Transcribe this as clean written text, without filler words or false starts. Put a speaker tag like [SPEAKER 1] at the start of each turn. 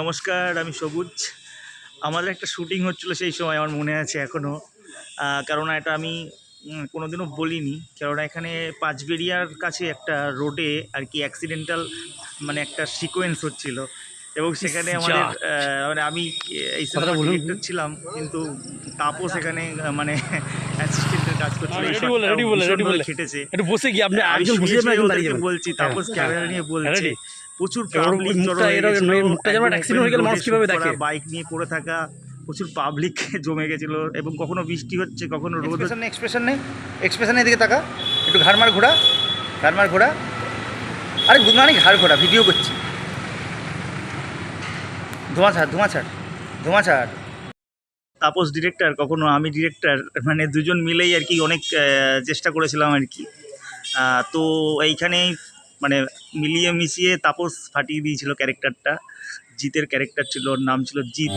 [SPEAKER 1] নমস্কার, আমি সবুজ। আমাদের একটা শুটিং হচ্ছিলো সেই সময়, আমার মনে আছে এখনও। কেননা এটা আমি কোনোদিনও বলিনি, কেননা এখানে পাঁচবেড়িয়ার কাছে একটা রোডে আর কি অ্যাক্সিডেন্টাল মানে একটা সিকোয়েন্স হচ্ছিল, এবং সেখানে আমাদের মানে আমি এই সিনেমার ডিরেক্টর ছিলাম, কিন্তু তাপস এখানে মানে অ্যাসিস্ট্যান্টের কাজ করছিল। এই শটটা ভীষণভাবে খেটেছে।
[SPEAKER 2] একটু বসে গিয়ে আপনি
[SPEAKER 1] আমি
[SPEAKER 2] একজন বসে
[SPEAKER 1] শুয়ে
[SPEAKER 2] যাবেন, একজন দাঁড়িয়ে
[SPEAKER 1] ওদেরকে
[SPEAKER 2] যাবেন।
[SPEAKER 1] বলছি, তাপস ক্যামেরা নিয়ে বলছে, প্রচুর পাবলিক জড়ো
[SPEAKER 2] মুখটা
[SPEAKER 1] হয়ে গেছিল।
[SPEAKER 2] মুখটা যেমন অ্যাক্সিডেন্ট হয়ে গেলে মানুষ কিভাবে দেখে,
[SPEAKER 1] বাইক নিয়ে পড়ে থাকা প্রচুর পাবলিক জমে গেছিল, এবং কখনো বৃষ্টি হচ্ছে, কখনো রোদ।
[SPEAKER 3] এক্সপ্রেশন নেই, এক্সপ্রেশন নেই, দিকে তাকা, একটু ঘাড়মার ঘোরা, ঘাড়মার ঘোরা, আরে গুদমানি ঘাড় ঘোরা, ভিডিও করছি। ধোঁয়া ছাড়, ধোঁয়া ছাড়, ধোঁয়া ছাড়।
[SPEAKER 1] তাপস ডিরেক্টর, কখনো আমি ডিরেক্টর, মানে দুজন মিলেই আর কি অনেক চেষ্টা করেছিলাম আর কি। তো এইখানেই মানে মিলিয়ে মিশিয়ে তাপস ফাটিয়ে দিয়েছিল ক্যারেক্টারটা। জিতের ক্যারেক্টার ছিল, ওর নাম ছিল জিৎ।